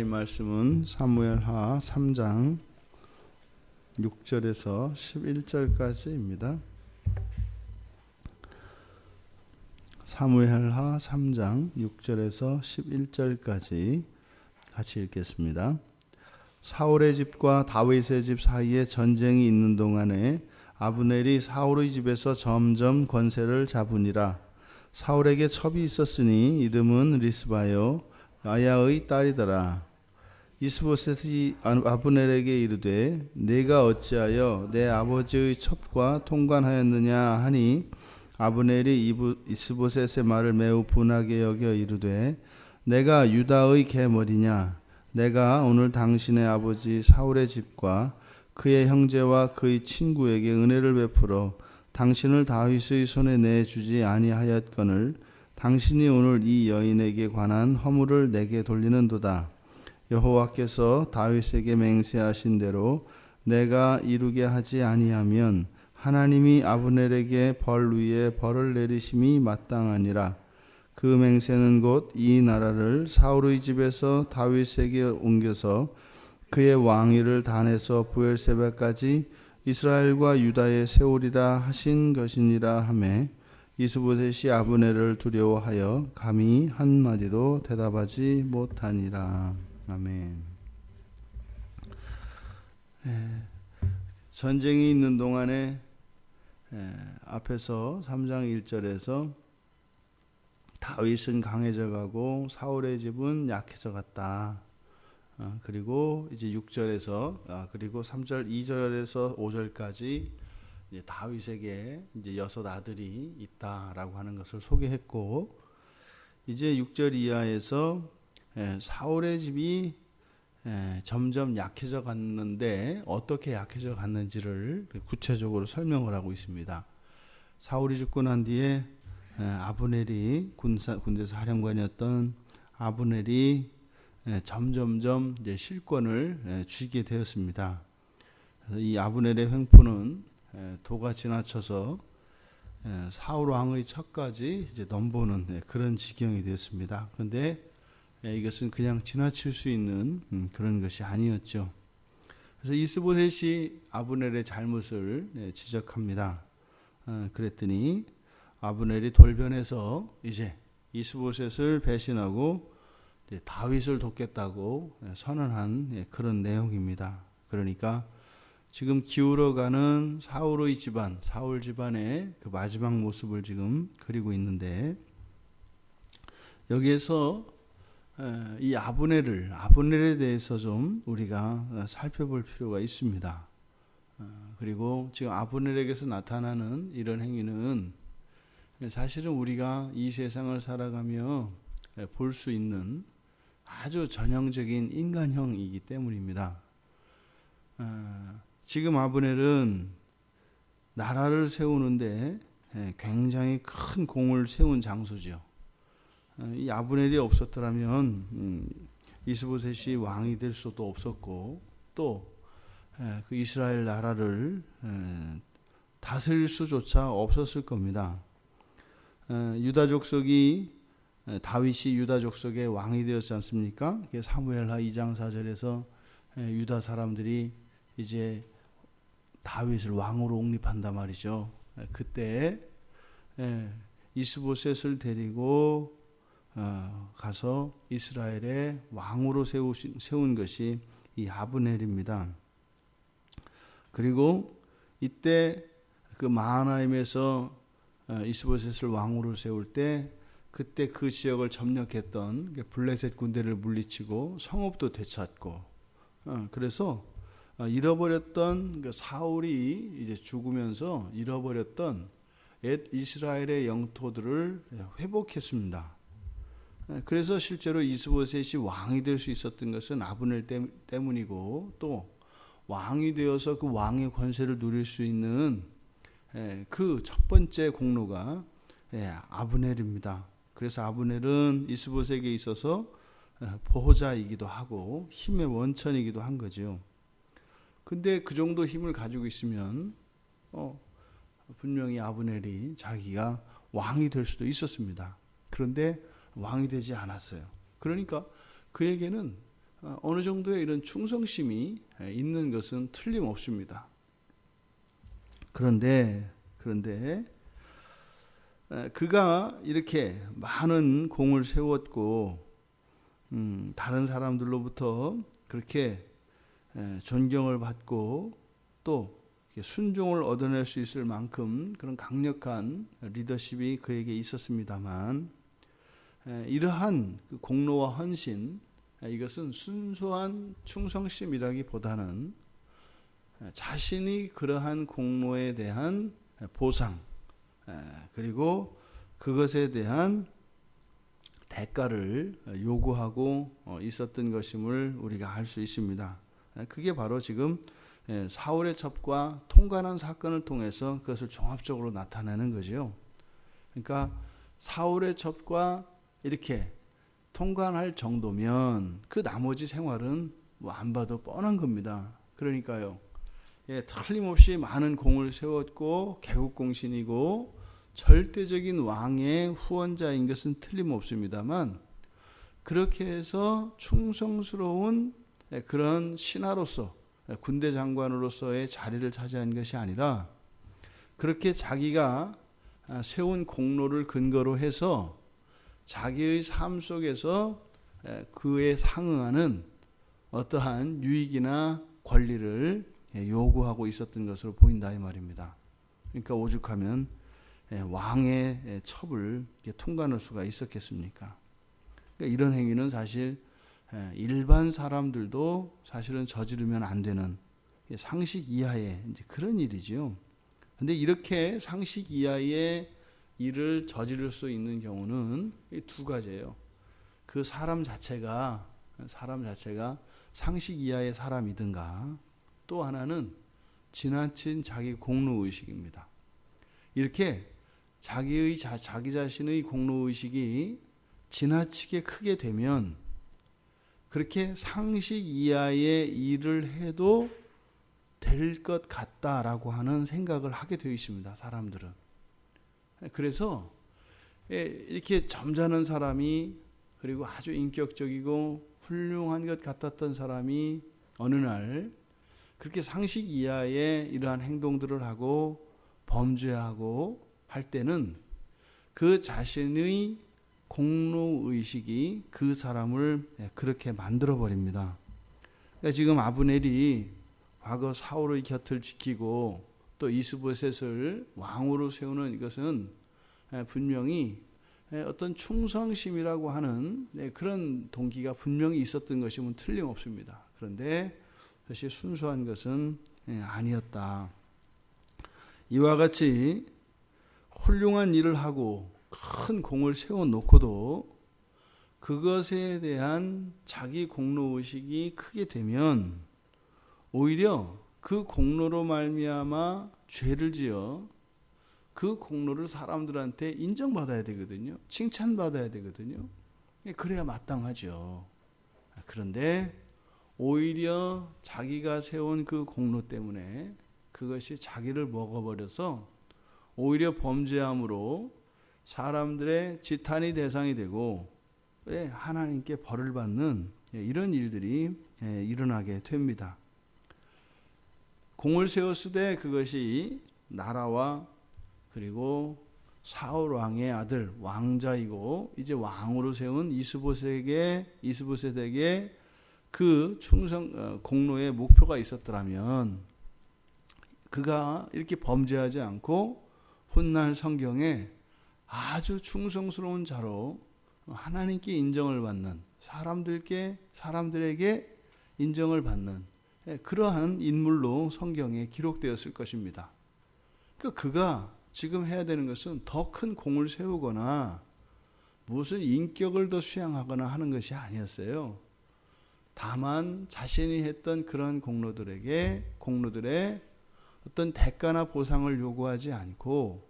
하나님 말씀은 사무엘하 3장 6절에서 11절까지입니다. 사무엘하 3장 6절에서 11절까지 같이 읽겠습니다. 사울의 집과 다윗의 집 사이에 전쟁이 있는 동안에 아브넬이 사울의 집에서 점점 권세를 잡으니라. 사울에게 첩이 있었으니 이름은 리스바요 아야의 딸이더라. 이스보셋이 아브넬에게 이르되 네가 어찌하여 내 아버지의 첩과 통관하였느냐 하니 아브넬이 이스보셋의 말을 매우 분하게 여겨 이르되 내가 유다의 계머리냐. 내가 오늘 당신의 아버지 사울의 집과 그의 형제와 그의 친구에게 은혜를 베풀어 당신을 다윗의 손에 내주지 아니하였거늘 당신이 오늘 이 여인에게 관한 허물을 내게 돌리는도다. 여호와께서 다윗에게 맹세하신 대로 내가 이루게 하지 아니하면 하나님이 아브넬에게 벌 위에 벌을 내리심이 마땅하니라. 그 맹세는 곧 이 나라를 사울의 집에서 다윗에게 옮겨서 그의 왕위를 단에서 브엘세바까지 이스라엘과 유다에 세우리라 하신 것이니라 하매 이스보셋이 아브넬을 두려워하여 감히 한마디도 대답하지 못하니라. 아멘. 전쟁이 있는 동안에 앞에서 3장 1절에서 다윗은 강해져 가고 사울의 집은 약해져 갔다. 그리고 이제 6절에서 그리고 3절 2절에서 5절까지 이제 다윗에게 이제 6 아들이 있다라고 하는 것을 소개했고, 이제 6절 이하에서 사울의 집이 점점 약해져 갔는데 어떻게 약해져 갔는지를 구체적으로 설명을 하고 있습니다. 사울이 죽고 난 뒤에 아브넬이 군대 사령관이었던 아브넬이 점점점 이제 실권을 쥐게 되었습니다. 그래서 이 아브넬의 횡포는 도가 지나쳐서 사울 왕의 첩까지 이제 넘보는 그런 지경이 되었습니다. 그런데 이것은 그냥 지나칠 수 있는 그런 것이 아니었죠. 그래서 이스보셋이 아브넬의 잘못을 지적합니다. 그랬더니 아브넬이 돌변해서 이제 이스보셋을 배신하고 다윗을 돕겠다고 선언한 그런 내용입니다. 그러니까 지금 기울어가는 사울의 집안, 사울 집안의 그 마지막 모습을 지금 그리고 있는데, 여기에서 이 아브넬에 대해서 좀 우리가 살펴볼 필요가 있습니다. 그리고 지금 아브넬에게서 나타나는 이런 행위는 사실은 우리가 이 세상을 살아가며 볼 수 있는 아주 전형적인 인간형이기 때문입니다. 지금 아브넬은 나라를 세우는데 굉장히 큰 공을 세운 장소죠. 이 아브넬이 없었더라면 이스보셋이 왕이 될 수도 없었고, 또 그 이스라엘 나라를 다스릴 수조차 없었을 겁니다. 유다 족속이 다윗이 유다 족속의 왕이 되었지 않습니까? 사무엘하 2장 4절에서 유다 사람들이 이제 다윗을 왕으로 옹립한단 말이죠. 그때 이스보셋을 데리고 가서 이스라엘의 왕으로 세운 것이 이 아브넬입니다. 그리고 이때 그 마하나임에서 이스보셋을 왕으로 세울 때 그때 그 지역을 점령했던 블레셋 군대를 물리치고 성읍도 되찾고, 그래서 잃어버렸던 그 사울이 이제 죽으면서 잃어버렸던 옛 이스라엘의 영토들을 회복했습니다. 그래서 실제로 이스보셋이 왕이 될 수 있었던 것은 아브넬 때문이고, 또 왕이 되어서 그 왕의 권세를 누릴 수 있는 그 첫 번째 공로가 아브넬입니다. 그래서 아브넬은 이스보셋에게 있어서 보호자이기도 하고 힘의 원천이기도 한 거죠. 근데 그 정도 힘을 가지고 있으면 분명히 아브넬이 자기가 왕이 될 수도 있었습니다. 그런데 왕이 되지 않았어요. 그러니까 그에게는 어느 정도의 이런 충성심이 있는 것은 틀림없습니다. 그런데 그가 이렇게 많은 공을 세웠고 다른 사람들로부터 그렇게 존경을 받고 또 순종을 얻어낼 수 있을 만큼 그런 강력한 리더십이 그에게 있었습니다만, 이러한 그 공로와 헌신, 이것은 순수한 충성심이라기보다는 자신이 그러한 공로에 대한 보상, 그리고 그것에 대한 대가를 요구하고 있었던 것임을 우리가 알 수 있습니다. 그게 바로 지금 사울의 첩과 통관한 사건을 통해서 그것을 종합적으로 나타내는 거죠. 그러니까 사울의 첩과 이렇게 통관할 정도면 그 나머지 생활은 뭐 안 봐도 뻔한 겁니다. 그러니까요, 틀림없이 많은 공을 세웠고 개국공신이고 절대적인 왕의 후원자인 것은 틀림없습니다만, 그렇게 해서 충성스러운 그런 신하로서, 군대 장관으로서의 자리를 차지한 것이 아니라, 그렇게 자기가 세운 공로를 근거로 해서 자기의 삶 속에서 그에 상응하는 어떠한 유익이나 권리를 요구하고 있었던 것으로 보인다 이 말입니다. 그러니까 오죽하면 왕의 첩을 통과할 수가 있었겠습니까? 그러니까 이런 행위는 사실 일반 사람들도 사실은 저지르면 안 되는 상식 이하의 이제 그런 일이지요. 근데 이렇게 상식 이하의 일을 저지를 수 있는 경우는 두 가지예요. 그 사람 자체가 상식 이하의 사람이든가, 또 하나는 지나친 자기 공로의식입니다. 이렇게 자기 자신의 공로의식이 지나치게 크게 되면 그렇게 상식 이하의 일을 해도 될 것 같다라고 하는 생각을 하게 되어 있습니다. 사람들은. 그래서 이렇게 점잖은 사람이, 그리고 아주 인격적이고 훌륭한 것 같았던 사람이 어느 날 그렇게 상식 이하의 이러한 행동들을 하고 범죄하고 할 때는 그 자신의 공로의식이 그 사람을 그렇게 만들어버립니다. 그러니까 지금 아브넬이 과거 사울의 곁을 지키고 또 이스보셋을 왕으로 세우는 이것은 분명히 어떤 충성심이라고 하는 그런 동기가 분명히 있었던 것이면 틀림없습니다. 그런데 그것이 순수한 것은 아니었다. 이와 같이 훌륭한 일을 하고 큰 공을 세워놓고도 그것에 대한 자기 공로의식이 크게 되면 오히려 그 공로로 말미암아 죄를 지어 그 공로를 사람들한테 인정받아야 되거든요. 칭찬받아야 되거든요. 그래야 마땅하죠. 그런데 오히려 자기가 세운 그 공로 때문에 그것이 자기를 먹어버려서 오히려 범죄함으로 사람들의 지탄이 대상이 되고 하나님께 벌을 받는 이런 일들이 일어나게 됩니다. 공을 세웠으되 그것이 나라와 그리고 사울 왕의 아들 왕자이고 이제 왕으로 세운 이스보셋에게 그 충성 공로의 목표가 있었더라면 그가 이렇게 범죄하지 않고 훗날 성경에 아주 충성스러운 자로 하나님께 인정을 받는, 사람들에게 인정을 받는 그러한 인물로 성경에 기록되었을 것입니다. 그러니까 그가 지금 해야 되는 것은 더 큰 공을 세우거나 무슨 인격을 더 수양하거나 하는 것이 아니었어요. 다만 자신이 했던 그런 공로들의 어떤 대가나 보상을 요구하지 않고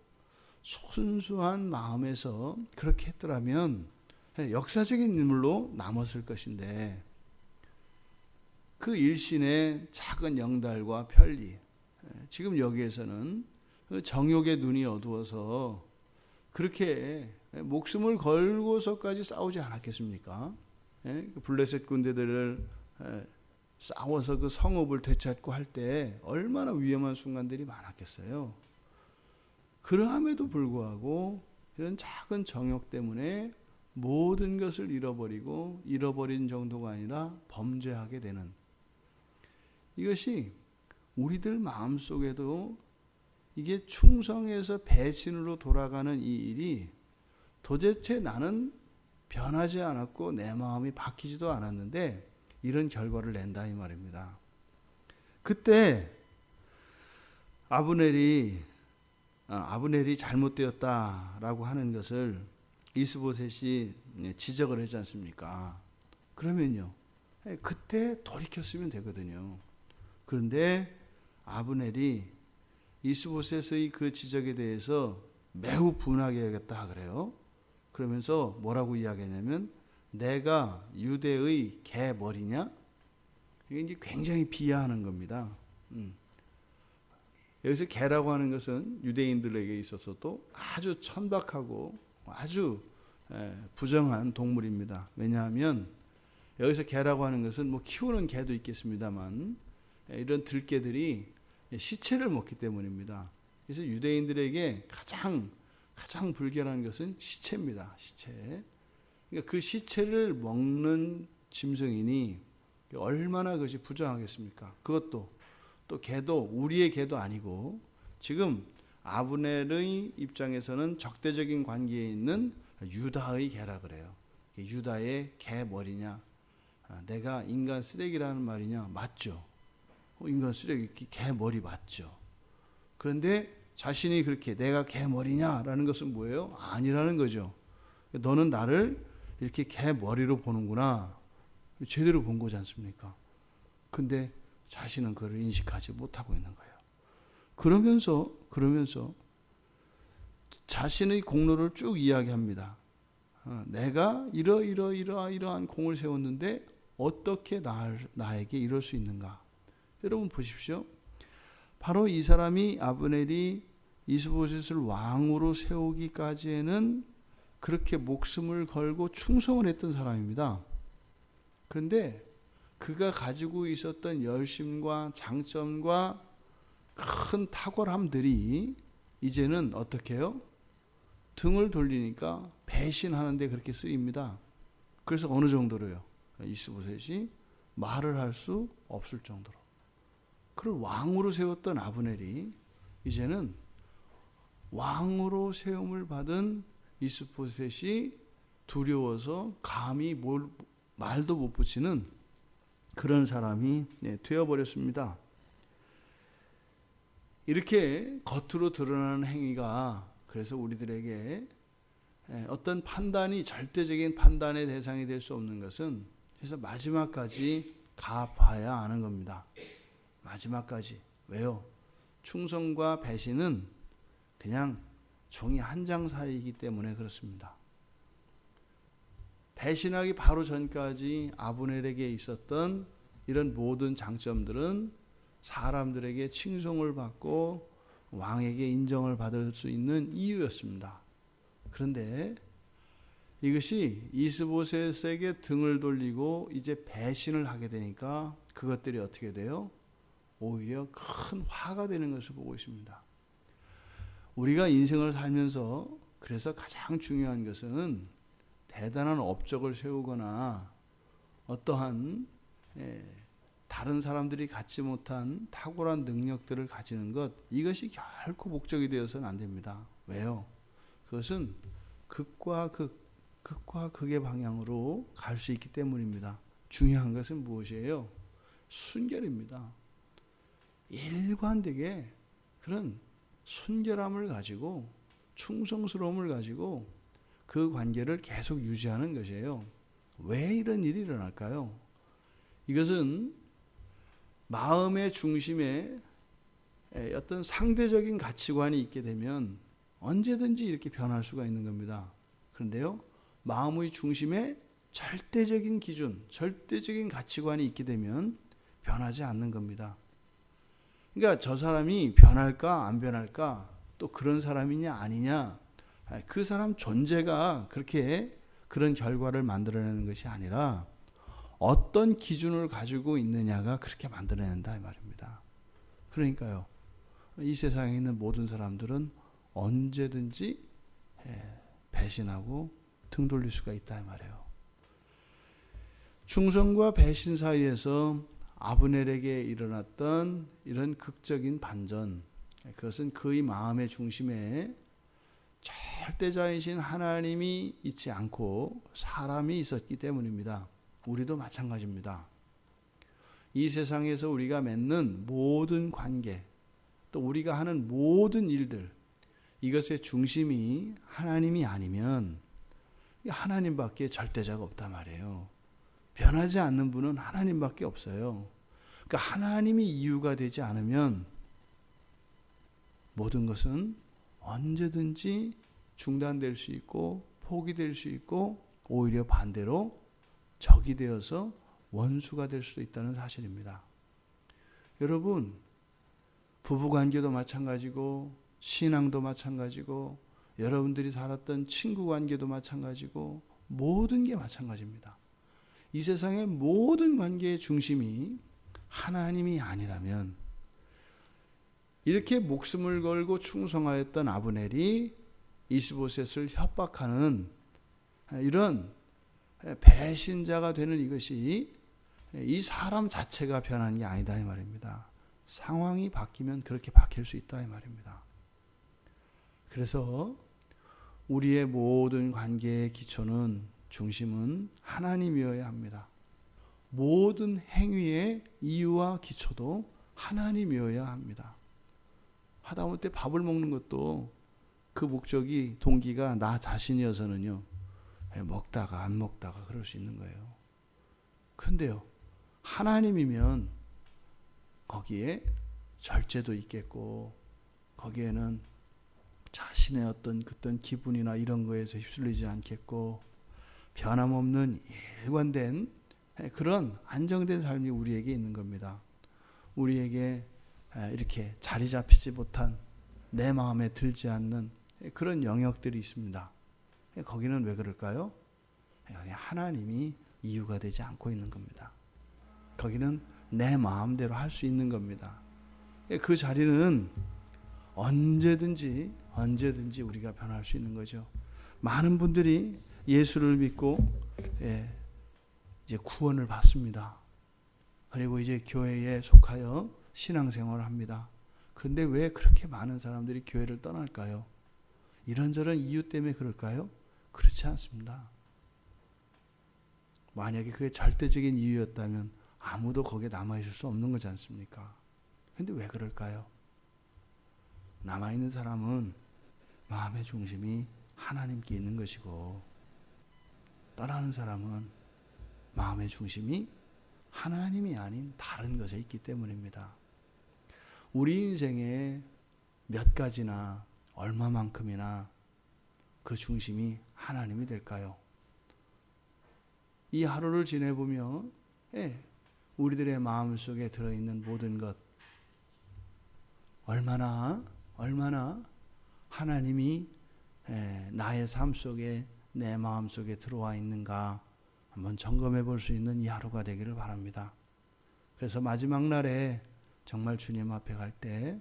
순수한 마음에서 그렇게 했더라면 역사적인 인물로 남았을 것인데, 그 일신의 작은 영달과 편리, 지금 여기에서는 정욕의 눈이 어두워서 그렇게 목숨을 걸고서까지 싸우지 않았겠습니까? 블레셋 군대들을 싸워서 그 성읍을 되찾고 할 때 얼마나 위험한 순간들이 많았겠어요. 그러함에도 불구하고 이런 작은 정욕 때문에 모든 것을 잃어버리고 잃어버린 정도가 아니라 범죄하게 되는, 이것이 우리들 마음속에도 이게 충성에서 배신으로 돌아가는 이 일이 도대체 나는 변하지 않았고 내 마음이 바뀌지도 않았는데 이런 결과를 낸다 이 말입니다. 그때 아브넬이 잘못되었다라고 하는 것을 이스보셋이 지적을 하지 않습니까? 그러면요, 그때 돌이켰으면 되거든요. 그런데 아브넬이 이스보셋의 그 지적에 대해서 매우 분하게 여겼다 그래요. 그러면서 뭐라고 이야기하냐면 내가 유대의 개 머리냐? 이게 이제 굉장히 비하하는 겁니다. 여기서 개라고 하는 것은 유대인들에게 있어서도 아주 천박하고 아주 부정한 동물입니다. 왜냐하면 여기서 개라고 하는 것은 뭐 키우는 개도 있겠습니다만 이런 들개들이 시체를 먹기 때문입니다. 그래서 유대인들에게 가장 불결한 것은 시체입니다. 시체. 그러니까 그 시체를 먹는 짐승이니 얼마나 그것이 부정하겠습니까? 그것도 또 개도 우리의 개도 아니고 지금 아브넬의 입장에서는 적대적인 관계에 있는 유다의 개라 그래요. 유다의 개 머리냐? 내가 인간 쓰레기라는 말이냐? 맞죠. 인간 쓰레기, 개 머리 맞죠. 그런데 자신이 그렇게 내가 개 머리냐라는 것은 뭐예요? 아니라는 거죠. 너는 나를 이렇게 개 머리로 보는구나. 제대로 본 거지 않습니까? 근데 자신은 그걸 인식하지 못하고 있는 거예요. 그러면서 자신의 공로를 쭉 이야기합니다. 내가 이러한 공을 세웠는데 어떻게 나에게 이럴 수 있는가? 여러분 보십시오. 바로 이 사람이 아브넬이 이스보셋을 왕으로 세우기까지에는 그렇게 목숨을 걸고 충성을 했던 사람입니다. 그런데 그가 가지고 있었던 열심과 장점과 큰 탁월함들이 이제는 어떻게 해요? 등을 돌리니까 배신하는데 그렇게 쓰입니다. 그래서 어느 정도로요? 이스보셋이 말을 할 수 없을 정도로. 그를 왕으로 세웠던 아브넬이 이제는 왕으로 세움을 받은 이스보셋이 두려워서 감히 말도 못 붙이는 그런 사람이 되어버렸습니다. 이렇게 겉으로 드러나는 행위가 그래서 우리들에게 어떤 판단이 절대적인 판단의 대상이 될 수 없는 것은 그래서 마지막까지 가봐야 아는 겁니다. 마지막까지. 왜요? 충성과 배신은 그냥 종이 한 장 사이이기 때문에 그렇습니다. 배신하기 바로 전까지 아브넬에게 있었던 이런 모든 장점들은 사람들에게 칭송을 받고 왕에게 인정을 받을 수 있는 이유였습니다. 그런데 이것이 이스보셋에게 등을 돌리고 이제 배신을 하게 되니까 그것들이 어떻게 돼요? 오히려 큰 화가 되는 것을 보고 있습니다. 우리가 인생을 살면서 그래서 가장 중요한 것은 대단한 업적을 세우거나 어떠한 다른 사람들이 갖지 못한 탁월한 능력들을 가지는 것, 이것이 결코 목적이 되어서는 안 됩니다. 왜요? 그것은 극과 극의 방향으로 갈 수 있기 때문입니다. 중요한 것은 무엇이에요? 순결입니다. 일관되게 그런 순결함을 가지고 충성스러움을 가지고 그 관계를 계속 유지하는 것이에요. 왜 이런 일이 일어날까요? 이것은 마음의 중심에 어떤 상대적인 가치관이 있게 되면 언제든지 이렇게 변할 수가 있는 겁니다. 그런데요, 마음의 중심에 절대적인 기준, 절대적인 가치관이 있게 되면 변하지 않는 겁니다. 그러니까 저 사람이 변할까 안 변할까, 또 그런 사람이냐 아니냐, 그 사람 존재가 그렇게 그런 결과를 만들어내는 것이 아니라 어떤 기준을 가지고 있느냐가 그렇게 만들어낸다 이 말입니다. 그러니까요, 이 세상에 있는 모든 사람들은 언제든지 배신하고 등 돌릴 수가 있다 이 말이에요. 충성과 배신 사이에서 아브넬에게 일어났던 이런 극적인 반전, 그것은 그의 마음의 중심에 절대자이신 하나님이 있지 않고 사람이 있었기 때문입니다. 우리도 마찬가지입니다. 이 세상에서 우리가 맺는 모든 관계, 또 우리가 하는 모든 일들, 이것의 중심이 하나님이 아니면 하나님밖에 절대자가 없단 말이에요. 변하지 않는 분은 하나님밖에 없어요. 그러니까 하나님이 이유가 되지 않으면 모든 것은 언제든지 중단될 수 있고 포기될 수 있고 오히려 반대로 적이 되어서 원수가 될 수도 있다는 사실입니다. 여러분, 부부관계도 마찬가지고 신앙도 마찬가지고 여러분들이 살았던 친구관계도 마찬가지고 모든 게 마찬가지입니다. 이 세상의 모든 관계의 중심이 하나님이 아니라면 이렇게 목숨을 걸고 충성하였던 아브넬이 이스보셋을 협박하는 이런 배신자가 되는 이것이 이 사람 자체가 변한 게 아니다 이 말입니다. 상황이 바뀌면 그렇게 바뀔 수 있다 이 말입니다. 그래서 우리의 모든 관계의 기초는 중심은 하나님이어야 합니다. 모든 행위의 이유와 기초도 하나님이어야 합니다. 하다못해 밥을 먹는 것도 그 목적이 동기가 나 자신이어서는요, 먹다가 안 먹다가 그럴 수 있는 거예요. 그런데요, 하나님이면 거기에 절제도 있겠고 거기에는 자신의 어떤 기분이나 이런 거에서 휩쓸리지 않겠고 변함없는 일관된 그런 안정된 삶이 우리에게 있는 겁니다. 우리에게 이렇게 자리 잡히지 못한 내 마음에 들지 않는 그런 영역들이 있습니다. 거기는 왜 그럴까요? 하나님이 이유가 되지 않고 있는 겁니다. 거기는 내 마음대로 할 수 있는 겁니다. 그 자리는 언제든지 우리가 변할 수 있는 거죠. 많은 분들이 예수를 믿고 이제 구원을 받습니다. 그리고 이제 교회에 속하여 신앙생활을 합니다. 그런데 왜 그렇게 많은 사람들이 교회를 떠날까요? 이런저런 이유 때문에 그럴까요? 그렇지 않습니다. 만약에 그게 절대적인 이유였다면 아무도 거기에 남아있을 수 없는 거지 않습니까? 그런데 왜 그럴까요? 남아있는 사람은 마음의 중심이 하나님께 있는 것이고 떠나는 사람은 마음의 중심이 하나님이 아닌 다른 것에 있기 때문입니다. 우리 인생에 몇 가지나 얼마만큼이나 그 중심이 하나님이 될까요? 이 하루를 지내보며 우리들의 마음속에 들어있는 모든 것 얼마나 하나님이 나의 삶 속에 내 마음 속에 들어와 있는가 한번 점검해 볼 수 있는 이 하루가 되기를 바랍니다. 그래서 마지막 날에 정말 주님 앞에 갈 때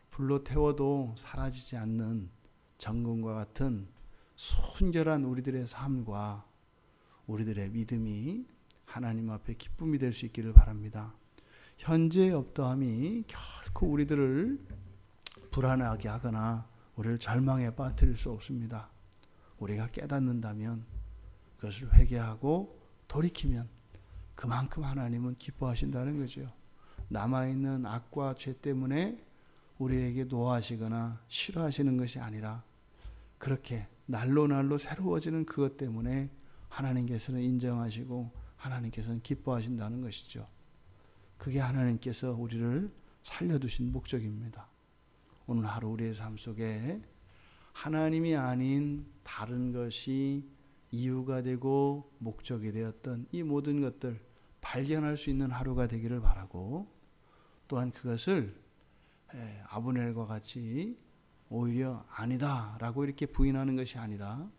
불로 태워도 사라지지 않는 정금과 같은 순결한 우리들의 삶과 우리들의 믿음이 하나님 앞에 기쁨이 될 수 있기를 바랍니다. 현재의 없더함이 결코 우리들을 불안하게 하거나 우리를 절망에 빠뜨릴 수 없습니다. 우리가 깨닫는다면 그것을 회개하고 돌이키면 그만큼 하나님은 기뻐하신다는 거죠. 남아있는 악과 죄 때문에 우리에게 노하시거나 싫어하시는 것이 아니라 그렇게 날로 새로워지는 그것 때문에 하나님께서는 인정하시고 하나님께서는 기뻐하신다는 것이죠. 그게 하나님께서 우리를 살려두신 목적입니다. 오늘 하루 우리의 삶 속에 하나님이 아닌 다른 것이 이유가 되고 목적이 되었던 이 모든 것들 발견할 수 있는 하루가 되기를 바라고, 또한 그것을 아브넬과 같이 오히려 아니다라고 이렇게 부인하는 것이 아니라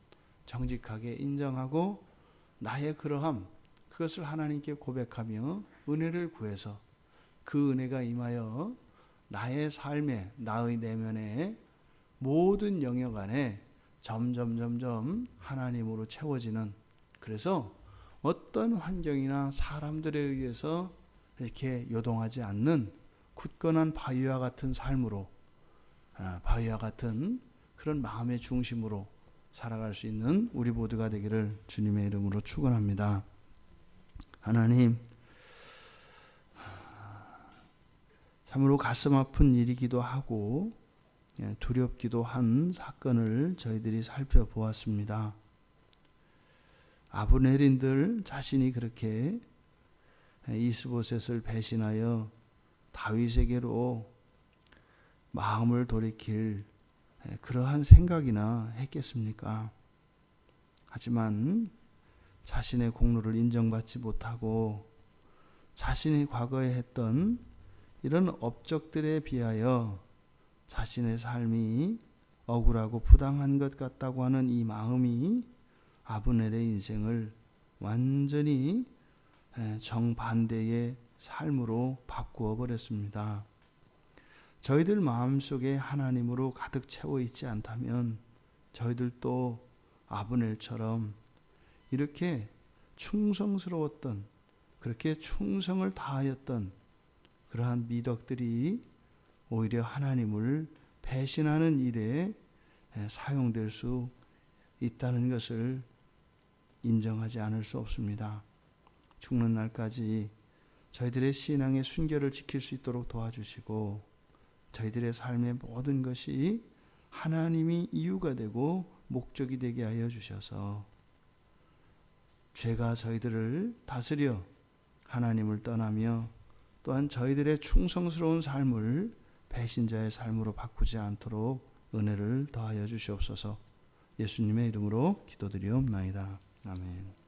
정직하게 인정하고 나의 그러함, 그것을 하나님께 고백하며 은혜를 구해서 그 은혜가 임하여 나의 삶에, 나의 내면에 모든 영역 안에 점점 하나님으로 채워지는, 그래서 어떤 환경이나 사람들에 의해서 이렇게 요동하지 않는 굳건한 바위와 같은 삶으로, 바위와 같은 그런 마음의 중심으로 살아갈 수 있는 우리 모두가 되기를 주님의 이름으로 축원합니다. 하나님, 참으로 가슴 아픈 일이기도 하고 두렵기도 한 사건을 저희들이 살펴보았습니다. 아브넬인들 자신이 그렇게 이스보셋을 배신하여 다윗에게로 마음을 돌이킬 그러한 생각이나 했겠습니까? 하지만 자신의 공로를 인정받지 못하고 자신이 과거에 했던 이런 업적들에 비하여 자신의 삶이 억울하고 부당한 것 같다고 하는 이 마음이 아브넬의 인생을 완전히 정반대의 삶으로 바꾸어 버렸습니다. 저희들 마음속에 하나님으로 가득 채워 있지 않다면 저희들도 아브넬처럼 이렇게 충성스러웠던, 그렇게 충성을 다하였던 그러한 미덕들이 오히려 하나님을 배신하는 일에 사용될 수 있다는 것을 인정하지 않을 수 없습니다. 죽는 날까지 저희들의 신앙의 순결을 지킬 수 있도록 도와주시고 저희들의 삶의 모든 것이 하나님이 이유가 되고 목적이 되게 하여 주셔서 죄가 저희들을 다스려 하나님을 떠나며 또한 저희들의 충성스러운 삶을 배신자의 삶으로 바꾸지 않도록 은혜를 더하여 주시옵소서. 예수님의 이름으로 기도드리옵나이다. 아멘.